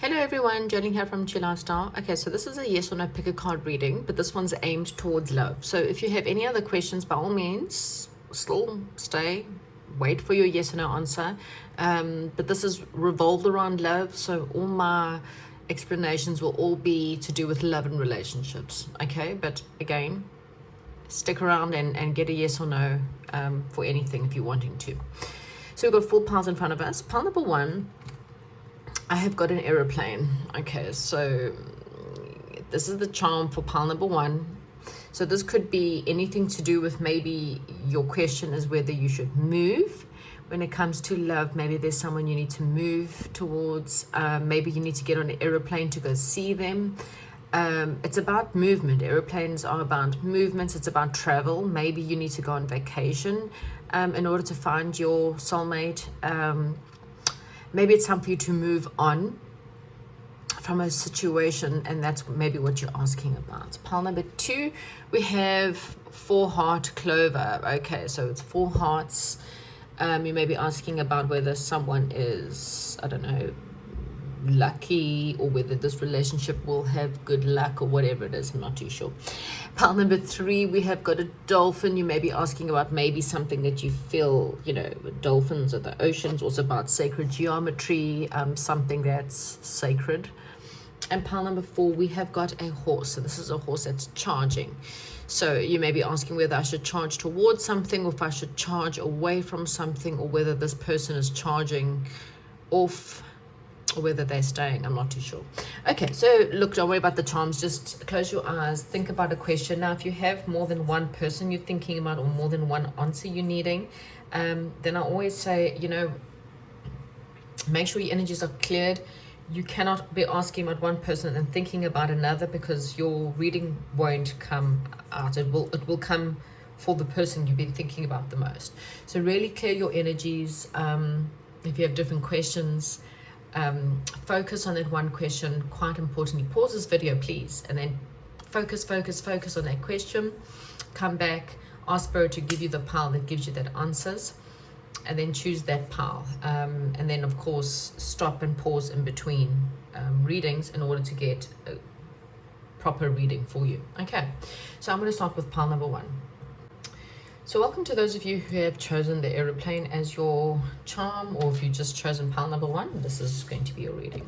Hello everyone, Jolene here from Chill Lifestyle. Okay, so this is a yes or no pick a card reading, but this one's aimed towards love. So if you have any other questions, by all means, still stay, wait for your yes or no answer. But this is revolved around love, so all my explanations will all be to do with love and relationships. Okay, but again, stick around and get a yes or no for anything if you're wanting to. So we've got 4 piles in front of us. Pile number 1. I have got an aeroplane. Okay, so this is the charm for pile number 1. So this could be anything to do with, maybe your question is whether you should move when it comes to love. Maybe there's someone you need to move towards. Maybe you need to get on an aeroplane to go see them. It's about movement. Aeroplanes are about movements. It's about travel. Maybe you need to go on vacation in order to find your soulmate. Maybe it's time for you to move on from a situation, and that's maybe what you're asking about. Pile number 2, we have 4 heart Clover. Okay, so it's 4 hearts. You may be asking about whether someone is, I don't know, lucky, or whether this relationship will have good luck or whatever it is. I'm not too sure. Pile number 3, we have got a dolphin. You may be asking about maybe something that you feel, dolphins or the oceans, also about sacred geometry, something that's sacred. And pile number 4, we have got a horse. So this is a horse that's charging. So you may be asking whether I should charge towards something, or if I should charge away from something, or whether this person is charging off, or whether they're staying. I'm not too sure. Okay, so look, don't worry about the charms. Just close your eyes, think about a question. Now, if you have more than one person you're thinking about, or more than one answer you're needing, then I always say, make sure your energies are cleared. You cannot be asking about one person and thinking about another, because your reading won't come out. It will come for the person you've been thinking about the most. So really clear your energies. If you have different questions, focus on that one question. Quite importantly, pause this video please, and then focus on that question. Come back, ask Spirit to give you the pile that gives you that answers, and then choose that pile. And then of course stop and pause in between readings in order to get a proper reading for you. Okay, so I'm going to start with pile number 1. So welcome to those of you who have chosen the aeroplane as your charm, or if you've just chosen pile number 1, this is going to be your reading.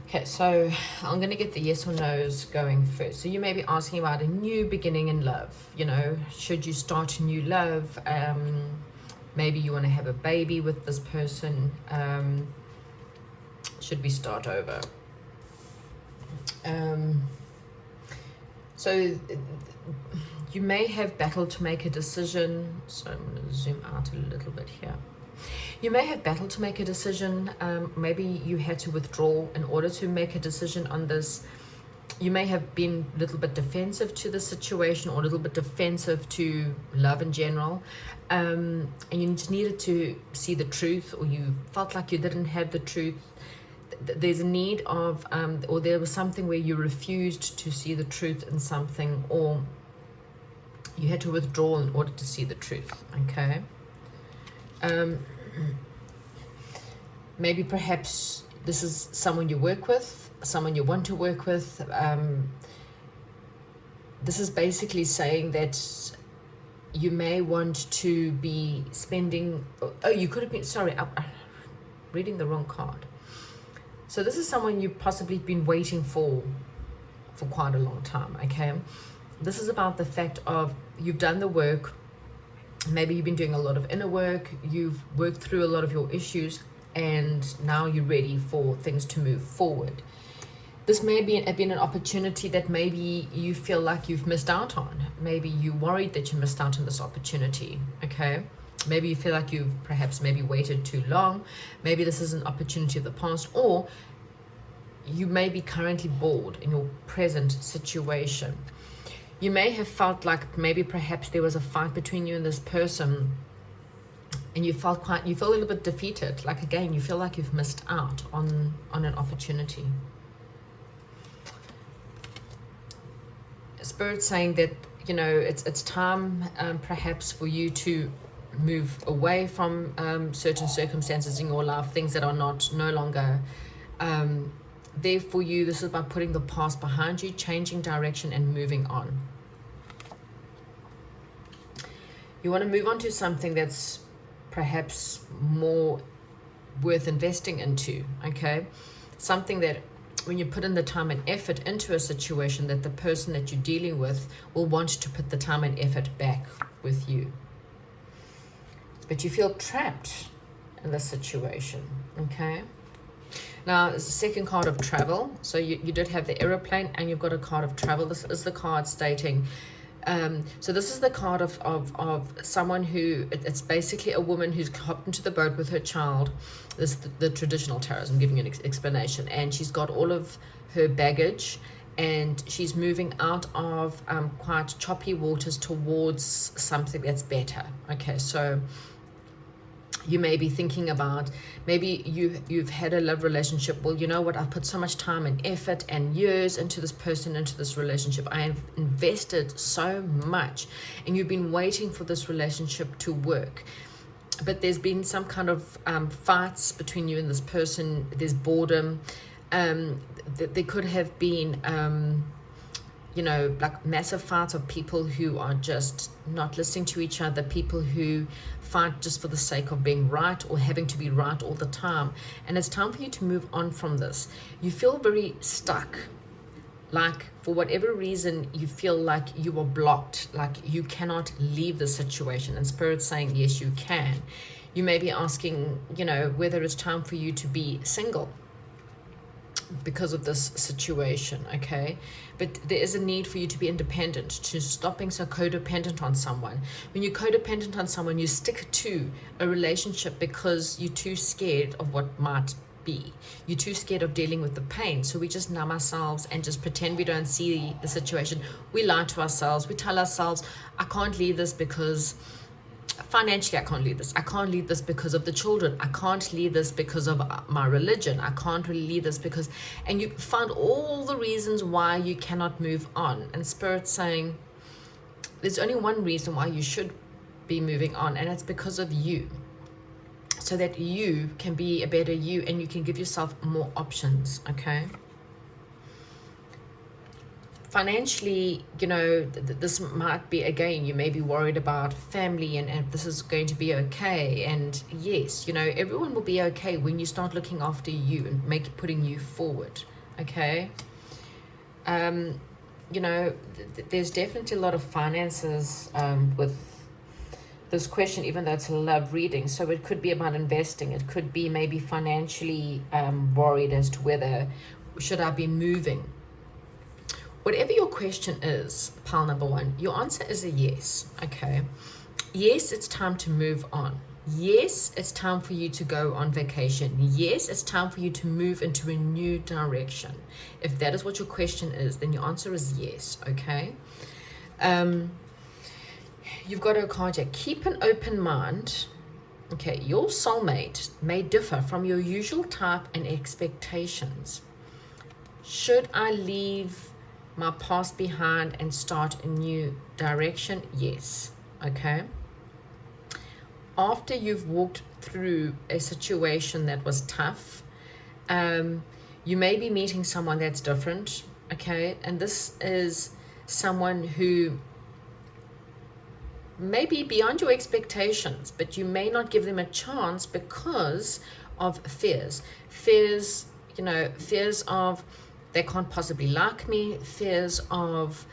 Okay, so I'm going to get the yes or no's going first. So you may be asking about a new beginning in love. Should you start a new love? Maybe you want to have a baby with this person. Should we start over? So you may have battled to make a decision. So I'm going to zoom out a little bit here. You may have battled to make a decision. Maybe you had to withdraw in order to make a decision on this. You may have been a little bit defensive to the situation, or a little bit defensive to love in general. And you just needed to see the truth, or you felt like you didn't have the truth. There's a need of, or there was something where you refused to see the truth in something, or you had to withdraw in order to see the truth. Okay. Maybe perhaps this is someone you work with, someone you want to work with. This is basically saying that you may want to be spending, you could have been, sorry, I'm reading the wrong card. So this is someone you've possibly been waiting for quite a long time, okay? This is about the fact of you've done the work. Maybe you've been doing a lot of inner work. You've worked through a lot of your issues, and now you're ready for things to move forward. This may have been an opportunity that maybe you feel like you've missed out on. Maybe you worried that you missed out on this opportunity, okay? Maybe you feel like you've perhaps maybe waited too long. Maybe this is an opportunity of the past, or you may be currently bored in your present situation. You may have felt like maybe perhaps there was a fight between you and this person, and you feel a little bit defeated. Like, again, you feel like you've missed out on an opportunity. Spirit saying that, it's time perhaps for you to move away from certain circumstances in your life, things that are no longer there for you. This is about putting the past behind you, changing direction and moving on. You want to move on to something that's perhaps more worth investing into, okay? Something that when you put in the time and effort into a situation, that the person that you're dealing with will want to put the time and effort back with you. But you feel trapped in this situation, okay? Now, it's the second card of travel. So you did have the aeroplane and you've got a card of travel. This is the card stating, so this is the card of someone who, it's basically a woman who's hopped into the boat with her child. This is the traditional tarot. I'm giving you an explanation. And she's got all of her baggage and she's moving out of quite choppy waters towards something that's better. Okay, so you may be thinking about, maybe you've had a love relationship. Well, you know what, I put so much time and effort and years into this person, into this relationship. I have invested so much and you've been waiting for this relationship to work. But there's been some kind of fights between you and this person. There's boredom. There could have been like massive fights of people who are just not listening to each other, people who fight just for the sake of being right or having to be right all the time. And it's time for you to move on from this. You feel very stuck, like for whatever reason you feel like you are blocked, like you cannot leave the situation. And Spirit's saying yes, you can. You may be asking, whether it's time for you to be single because of this situation, okay? But there is a need for you to be independent, to stop being so codependent on someone. When you're codependent on someone, you stick to a relationship because you're too scared of what might be. You're too scared of dealing with the pain. So we just numb ourselves and just pretend we don't see the situation. We lie to ourselves. We tell ourselves, I can't leave this because financially I can't leave this. I can't leave this because of the children. I can't leave this because of my religion. I can't really leave this because, and you find all the reasons why you cannot move on. And Spirit's saying there's only one reason why you should be moving on, and it's because of you, so that you can be a better you and you can give yourself more options, okay? Financially, this might be, again, you may be worried about family and if this is going to be okay. And yes, everyone will be okay when you start looking after you and putting you forward, okay? There's definitely a lot of finances with this question, even though it's a love reading. So it could be about investing. It could be maybe financially worried as to whether should I be moving. Whatever your question is, pile number one, your answer is a yes, okay? Yes, it's time to move on. Yes, it's time for you to go on vacation. Yes, it's time for you to move into a new direction. If that is what your question is, then your answer is yes, okay? You've got a card here. Keep an open mind. Okay, your soulmate may differ from your usual type and expectations. Should I leave my past behind and start a new direction? Yes, okay? After you've walked through a situation that was tough, you may be meeting someone that's different, okay? And this is someone who may be beyond your expectations, but you may not give them a chance because of fears. Fears of they can't possibly like me, fears of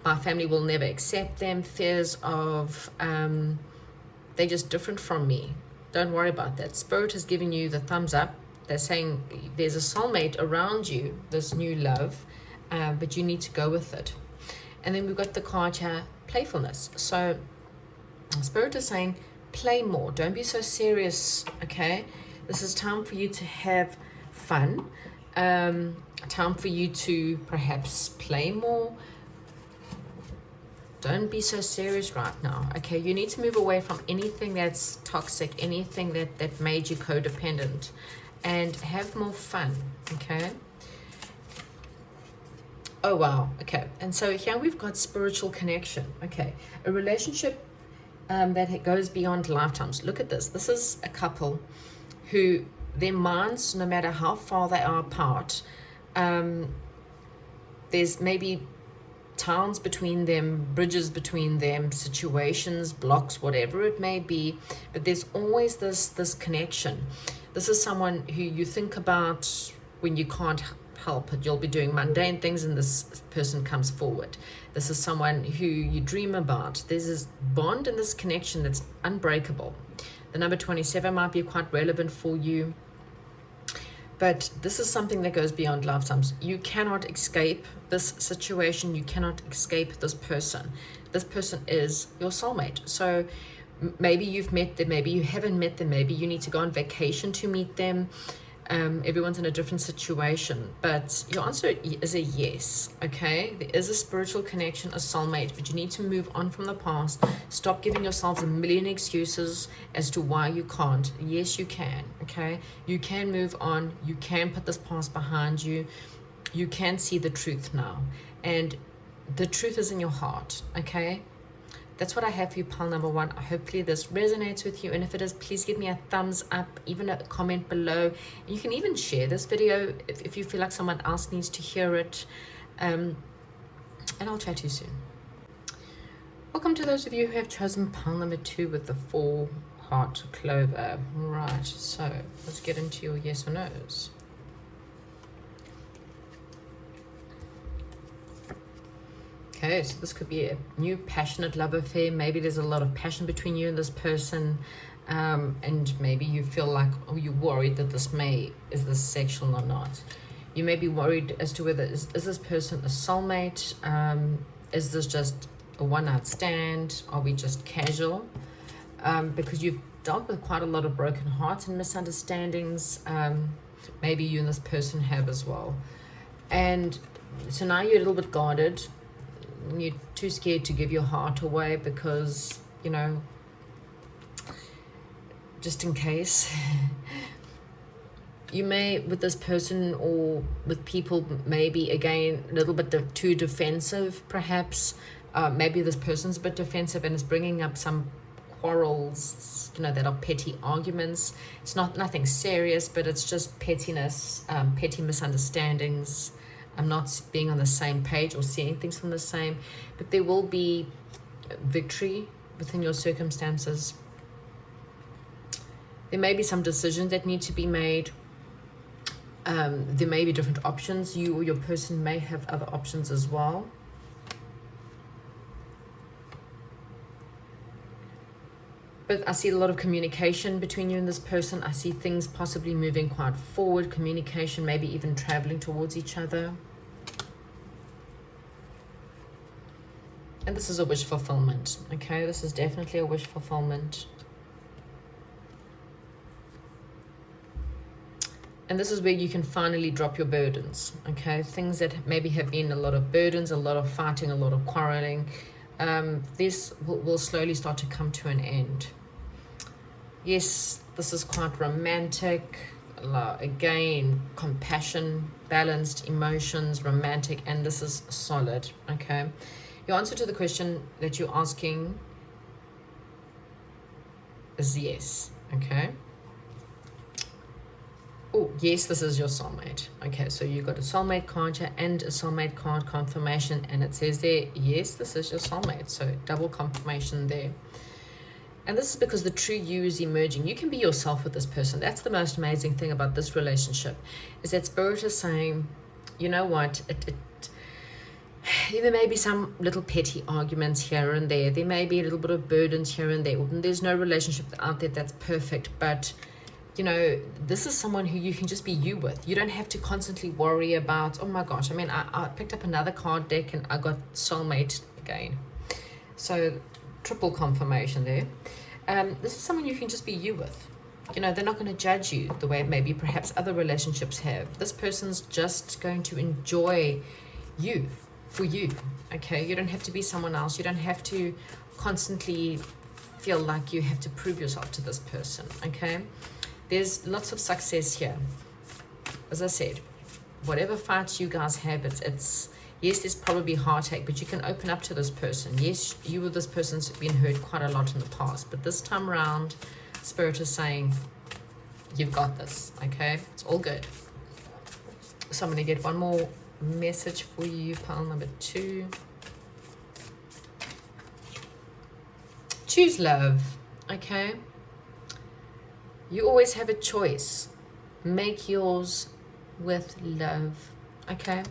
my family will never accept them, fears of they're just different from me. Don't worry about that. Spirit is giving you the thumbs up. They're saying there's a soulmate around you, this new love, but you need to go with it. And then we've got the card here, playfulness. So Spirit is saying play more. Don't be so serious, okay? This is time for you to have fun. Time for you to perhaps play more. Don't be so serious right now, okay? You need to move away from anything that's toxic, anything that made you codependent, and have more fun, okay? Oh, wow, okay. And so here we've got spiritual connection, okay? A relationship that goes beyond lifetimes. Look at this. This is a couple who their minds, no matter how far they are apart, there's maybe towns between them, bridges between them, situations, blocks, whatever it may be, but there's always this connection. This is someone who you think about when you can't help it. You'll be doing mundane things and this person comes forward. This is someone who you dream about. There's this bond and this connection that's unbreakable. The number 27 might be quite relevant for you, but this is something that goes beyond lifetimes. You cannot escape this situation. You cannot escape this person. This person is your soulmate. So maybe you've met them, maybe you haven't met them, maybe you need to go on vacation to meet them. Everyone's in a different situation, but your answer is a yes. Okay, there is a spiritual connection, a soulmate, but you need to move on from the past. Stop giving yourselves a million excuses as to why you can't. Yes, you can. Okay, you can move on. You can put this past behind you. You can see the truth now, and the truth is in your heart. Okay, that's what I have for you, pile number 1. Hopefully this resonates with you, and if it is, please give me a thumbs up, even a comment below. You can even share this video if you feel like someone else needs to hear it, and I'll chat to you soon. Welcome to those of you who have chosen pile number 2 with the 4 heart clover. Right, so let's get into your yes or no's. Okay, so this could be a new passionate love affair. Maybe there's a lot of passion between you and this person, and maybe you feel like, oh, you're worried that is this sexual or not. You may be worried as to whether is this person a soulmate? Is this just a one-night stand? Are we just casual? Because you've dealt with quite a lot of broken hearts and misunderstandings. Maybe you and this person have as well. And so now you're a little bit guarded. You're too scared to give your heart away because, you know, just in case. You may, with this person or with people, maybe again a little bit too defensive perhaps. Maybe this person's a bit defensive and is bringing up some quarrels, you know, that are petty arguments. It's nothing serious, but it's just pettiness, petty misunderstandings. I'm not being on the same page or seeing things from the same, but there will be victory within your circumstances. There may be some decisions that need to be made. There may be different options. You or your person may have other options as well. But I see a lot of communication between you and this person. I see things possibly moving quite forward, communication, maybe even traveling towards each other. And this is a wish fulfillment, okay? This is definitely a wish fulfillment. And this is where you can finally drop your burdens, okay? Things that maybe have been a lot of burdens, a lot of fighting, a lot of quarreling. This will slowly start to come to an end. Yes, this is quite romantic. Again, compassion, balanced emotions, romantic, and this is solid, okay? Your answer to the question that you're asking is yes, okay? Oh, yes, this is your soulmate. Okay, so you got a soulmate card here and a soulmate card confirmation, and it says there, yes, this is your soulmate. So double confirmation there. And this is because the true you is emerging. You can be yourself with this person. That's the most amazing thing about this relationship, is that Spirit is saying, you know what, there may be some little petty arguments here and there. There may be a little bit of burdens here and there. There's no relationship out there that's perfect, but you know, this is someone who you can just be you with. You don't have to constantly worry about, oh my gosh, I mean, I picked up another card deck and I got soulmate again. So triple confirmation there. This is someone you can just be you with. You know, they're not going to judge you the way maybe perhaps other relationships have. This person's just going to enjoy you for you, okay? You don't have to be someone else. You don't have to constantly feel like you have to prove yourself to this person, okay? There's lots of success here. As I said, whatever fights you guys have, it's Yes, there's probably heartache, but you can open up to this person. Yes, you with this person's been hurt quite a lot in the past, but this time around, Spirit is saying, you've got this, okay? It's all good. So I'm going to get one more message for you, pile number 2. Choose love, okay? You always have a choice. Make yours with love, okay?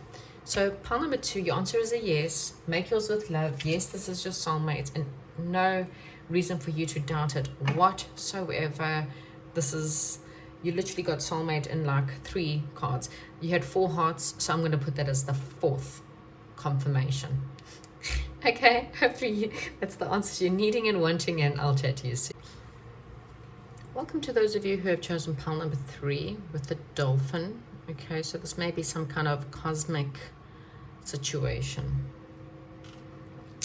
So pile number 2, your answer is a yes. Make yours with love. Yes, this is your soulmate, and no reason for you to doubt it whatsoever. This is, you literally got soulmate in like 3 cards. You had 4 hearts, so I'm going to put that as the 4th confirmation. Okay, hopefully that's the answers you're needing and wanting, and I'll chat to you soon. Welcome to those of you who have chosen pile number 3 with the Dolphin. Okay, so this may be some kind of cosmic situation.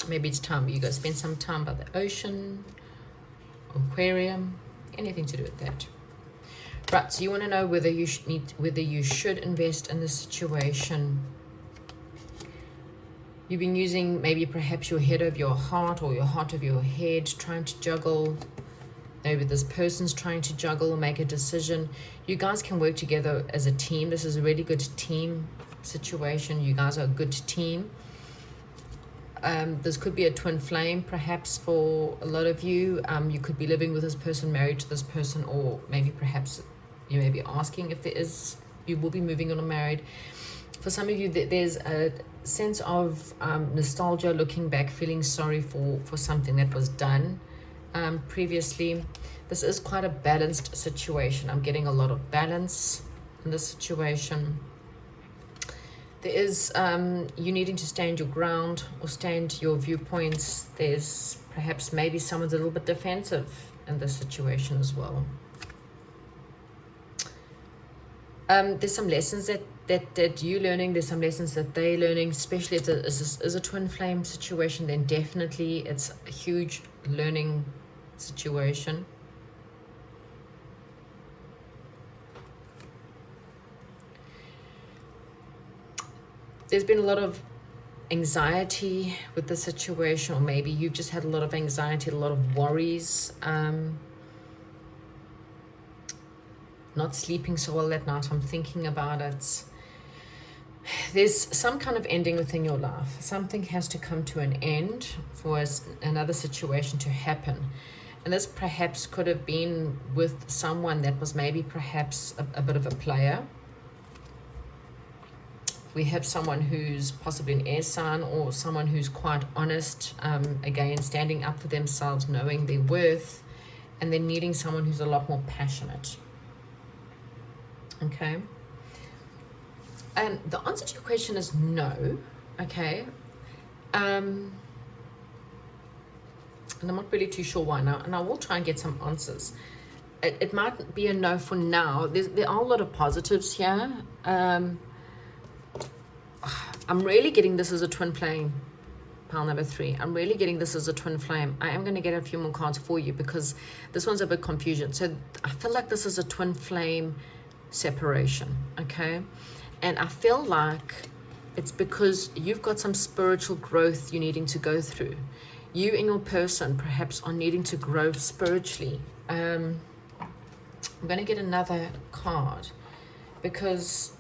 Maybe it's time you go spend some time by the ocean, aquarium, anything to do with that. Right, so you want to know whether you should invest in this situation. You've been using maybe perhaps your head of your heart or your heart of your head, trying to juggle. Maybe this person's trying to juggle or make a decision. You guys can work together as a team. This is a really good team situation. You guys are a good team. This could be a twin flame, perhaps, for a lot of you. You could be living with this person, married to this person, or maybe perhaps you may be asking if you will be moving on or married. For some of you, there's a sense of nostalgia, looking back, feeling sorry for something that was done previously. This is quite a balanced situation. I'm getting a lot of balance in this situation. There is you needing to stand your ground or stand your viewpoints. There's perhaps maybe someone's a little bit defensive in this situation as well. There's some lessons that you're learning. There's some lessons that they're learning, especially if this is a twin flame situation, then definitely it's a huge learning situation. There's been a lot of anxiety with the situation, or maybe you've just had a lot of anxiety, a lot of worries, not sleeping so well at night. I'm thinking about it. There's some kind of ending within your life. Something has to come to an end for another situation to happen. And this perhaps could have been with someone that was maybe perhaps a bit of a player. We have someone who's possibly an air sign, or someone who's quite honest, again, standing up for themselves, knowing their worth, and then needing someone who's a lot more passionate. Okay. And the answer to your question is no. Okay. And I'm not really too sure why now, and I will try and get some answers. It might be a no for now. There are a lot of positives here. I'm really getting this as a twin flame, pile number 3. I'm really getting this as a twin flame. I am going to get a few more cards for you because this one's a bit confusion. So I feel like this is a twin flame separation, okay? And I feel like it's because you've got some spiritual growth you're needing to go through. You and your person perhaps are needing to grow spiritually. I'm going to get another card because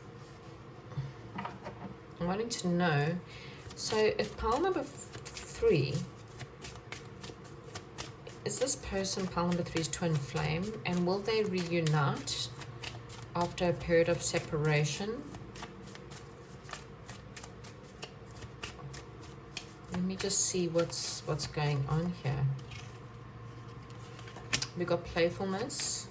I'm wanting to know. So if pile number 3, is this person, pile number 3's twin flame, and will they reunite after a period of separation? Let me just see what's going on here. We got playfulness.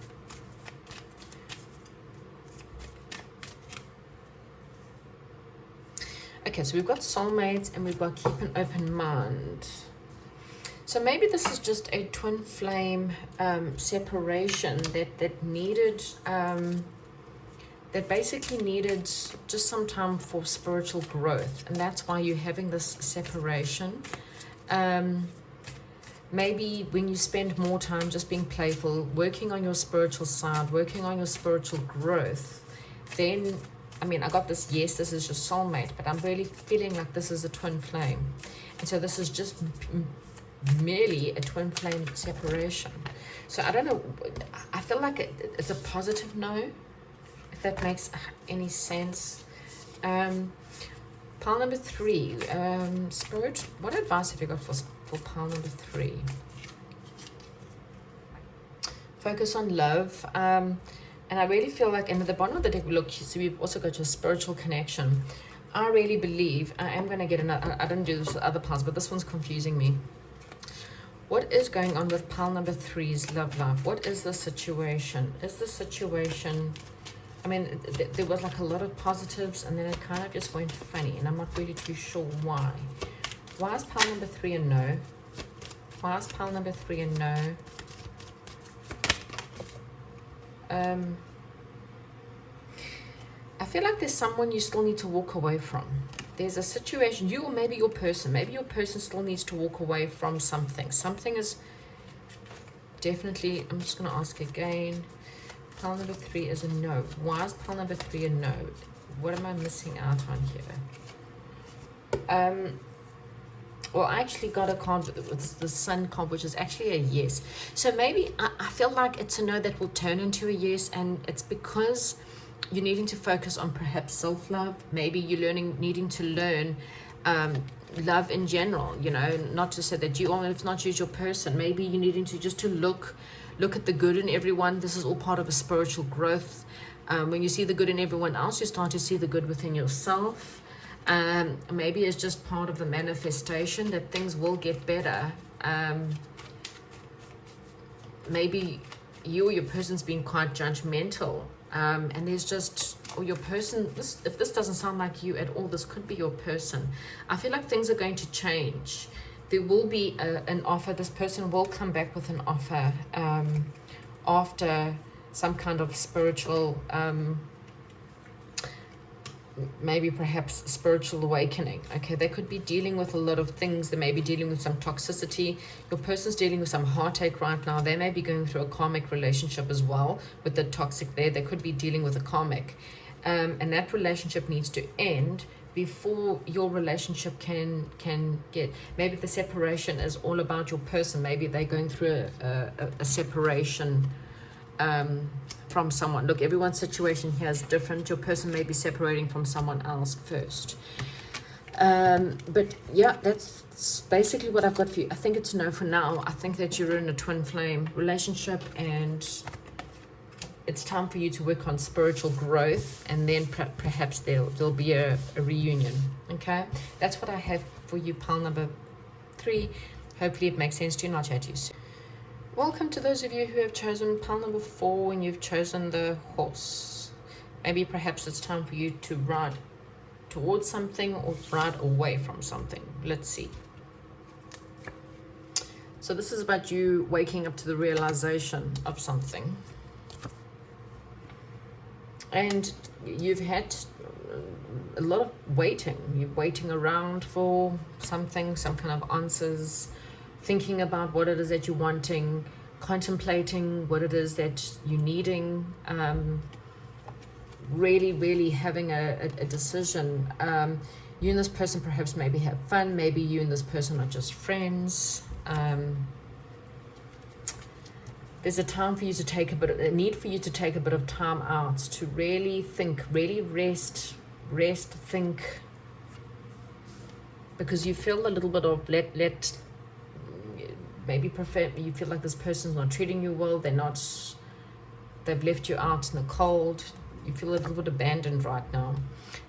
Okay, so we've got soulmates and we've got keep an open mind. So maybe this is just a twin flame separation that needed that basically needed just some time for spiritual growth, and that's why you're having this separation. Maybe when you spend more time just being playful, working on your spiritual side, working on your spiritual growth, then I mean, I got this, yes, this is your soulmate, but I'm really feeling like this is a twin flame. And so this is just merely a twin flame separation. So I don't know, I feel like it's a positive no, if that makes any sense. Pile number 3, Spirit, what advice have you got for pile number 3? Focus on love. And I really feel like, and at the bottom of the deck, look, so we've also got your spiritual connection. I really believe, I am going to get another, I didn't do this with other piles, but this one's confusing me. What is going on with pile number 3's love life? What is the situation? Is the situation, I mean, there was like a lot of positives, and then it kind of just went funny, and I'm not really too sure why. Why is pile number 3 a no? Why is pile number 3 a no? I feel like there's someone you still need to walk away from. There's a situation, you or maybe your person still needs to walk away from something. Something is definitely, I'm just going to ask again. Pile number 3 is a no. Why is pile number 3 a no? What am I missing out on here? Well, I actually got a card with the Sun card, which is actually a yes. So maybe I feel like it's a no that will turn into a yes, and it's because you're needing to focus on perhaps self-love. Maybe you're needing to learn love in general, you know, not to say that you, or if not use your person, maybe you're needing to just to look at the good in everyone. This is all part of a spiritual growth. When you see the good in everyone else, you start to see the good within yourself. Maybe it's just part of the manifestation that things will get better. Maybe you or your person's been quite judgmental, and there's just, or your person, if this doesn't sound like you at all, this could be your person. I feel like things are going to change. There will be an offer. This person will come back with an offer after some kind of spiritual maybe perhaps spiritual awakening. Okay, they could be dealing with a lot of things. They may be dealing with some toxicity. Your person's dealing with some heartache right now. They may be going through a karmic relationship as well with the toxic there. They could be dealing with a karmic, and that relationship needs to end before your relationship can get, maybe the separation is all about your person. Maybe they're going through a separation from someone. Look, everyone's situation here is different. Your person may be separating from someone else first. But yeah, that's basically what I've got for you. I think it's no for now. I think that you're in a twin flame relationship, and it's time for you to work on spiritual growth, and then perhaps there'll be a reunion. Okay, that's what I have for you, pile number 3. Hopefully it makes sense to you, and I'll chat to you soon. Welcome to those of you who have chosen pile number 4 and you've chosen the horse. Maybe perhaps it's time for you to ride towards something or ride away from something. Let's see. So this is about you waking up to the realization of something. And you've had a lot of waiting. You're waiting around for something, some kind of answers, thinking about what it is that you're wanting, contemplating what it is that you're needing, really having a decision. You and this person perhaps maybe have fun. Maybe you and this person are just friends. There's a time for you to take a need for you to take a bit of time out to really think, really rest, think, because you feel a little bit of maybe you feel like this person's not treating you well. They've left you out in the cold. You feel a little bit abandoned right now.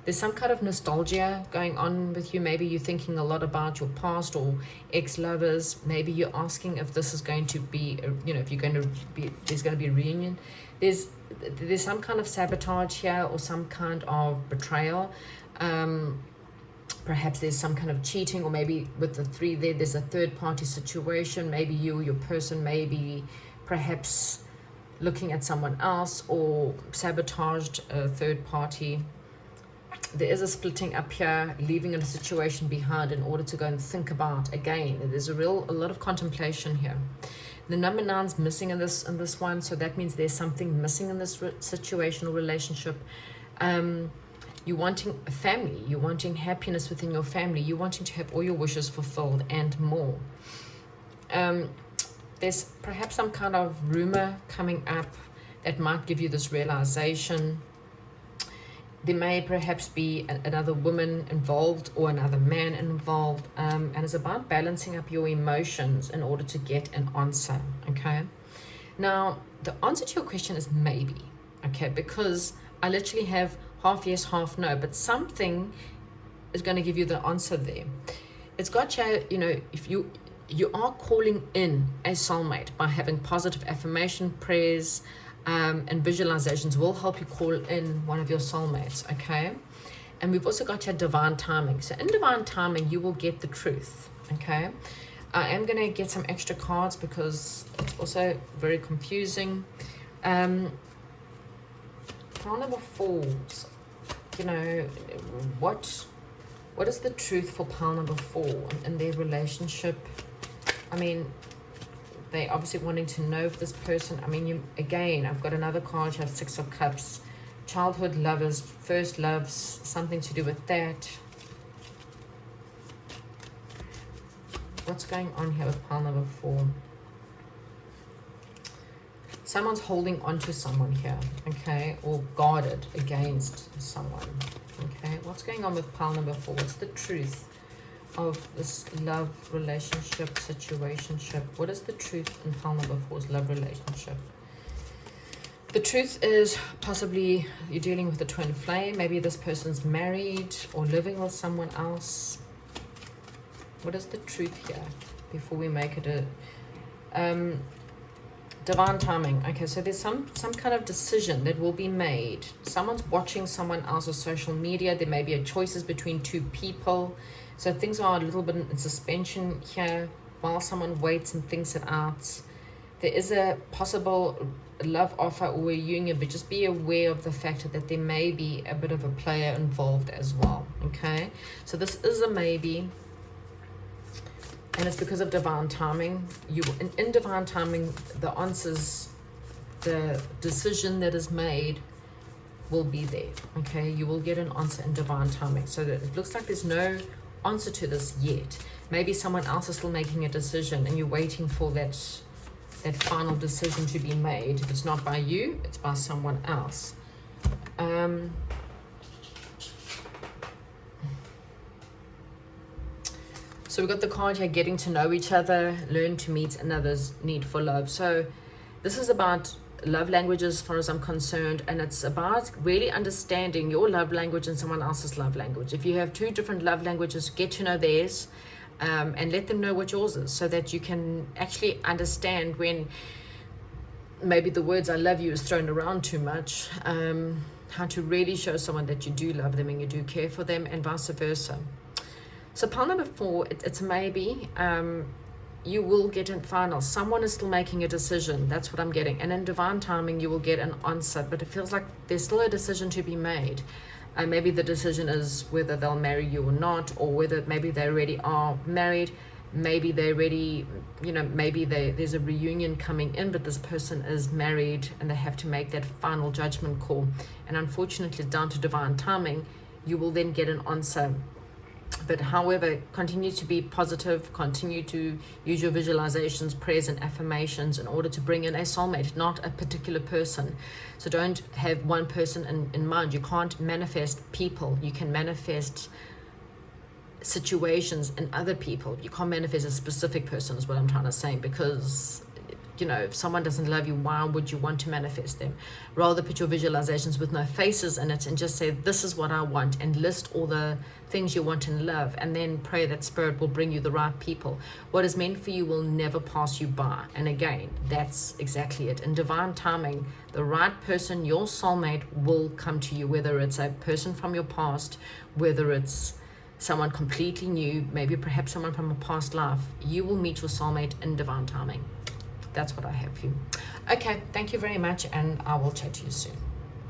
There's some kind of nostalgia going on with you. Maybe you're thinking a lot about your past or ex-lovers. Maybe you're asking if this is going to be, if you're going to be, there's going to be a reunion. There's some kind of sabotage here, or some kind of betrayal. Perhaps there's some kind of cheating, or maybe with the 3 there's a third party situation. Maybe you or your person may be perhaps looking at someone else or sabotaged a third party. There is a splitting up here, leaving a situation behind in order to go and think about again. There's a lot of contemplation here. The number 9's missing in this one, so that means there's something missing in this situation or relationship. You're wanting a family. You're wanting happiness within your family. You're wanting to have all your wishes fulfilled and more. There's perhaps some kind of rumor coming up that might give you this realization. There may perhaps be another woman involved or another man involved, and it's about balancing up your emotions in order to get an answer, okay? Now, the answer to your question is maybe, okay, because I literally have half yes, half no, but something is going to give you the answer there. It's got you, you know, if you are calling in a soulmate by having positive affirmation prayers, and visualizations will help you call in one of your soulmates, okay? And we've also got your divine timing. So in divine timing, you will get the truth, okay? I am going to get some extra cards because it's also very confusing. Pile number 4s, you know, what is the truth for pile number 4 in their relationship? I mean, they obviously wanting to know if this person, I mean, again, I've got another card, you have 6 of Cups, childhood lovers, first loves, something to do with that. What's going on here with pile number 4? Someone's holding on to someone here, okay, or guarded against someone, okay. What's going on with pile number 4? What's the truth of this love relationship situationship? What is the truth in pile number 4's love relationship? The truth is possibly you're dealing with a twin flame. Maybe this person's married or living with someone else. What is the truth here before we make it a divine timing? Okay, so there's some kind of decision that will be made. Someone's watching someone else's social media. There may be choices between 2 people. So things are a little bit in suspension here while someone waits and thinks it out. There is a possible love offer or a union, but just be aware of the fact that there may be a bit of a player involved as well, okay? So this is a maybe, and it's because of divine timing. In divine timing, the answers, the decision that is made will be there, okay? You will get an answer in divine timing. So that it looks like there's no answer to this yet. Maybe someone else is still making a decision and you're waiting for that final decision to be made. If it's not by you, it's by someone else. So we've got the card here, getting to know each other, learn to meet another's need for love. So this is about love languages as far as I'm concerned, and it's about really understanding your love language and someone else's love language. If you have 2 different love languages, get to know theirs, and let them know what yours is, so that you can actually understand when maybe the words I love you is thrown around too much, how to really show someone that you do love them and you do care for them, and vice versa. So pile number 4, it's maybe you will get in final. Someone is still making a decision. That's what I'm getting. And in divine timing, you will get an answer. But it feels like there's still a decision to be made. Maybe the decision is whether they'll marry you or not, or whether maybe they already are married. Maybe they already, you know, maybe there's a reunion coming in, but this person is married and they have to make that final judgment call. And unfortunately, down to divine timing, you will then get an answer. But however, continue to be positive, continue to use your visualizations, prayers, and affirmations in order to bring in a soulmate, not a particular person. So don't have one person in mind. You can't manifest people. You can manifest situations in other people. You can't manifest a specific person, is what I'm trying to say, because you know, if someone doesn't love you, why would you want to manifest them? Rather put your visualizations with no faces in it and just say, this is what I want, and list all the things you want in love, and then pray that spirit will bring you the right people. What is meant for you will never pass you by. And again, that's exactly it. In divine timing, the right person, your soulmate, will come to you, whether it's a person from your past, whether it's someone completely new, maybe perhaps someone from a past life. You will meet your soulmate in divine timing. That's what I have for you. Okay, thank you very much, and I will chat to you soon.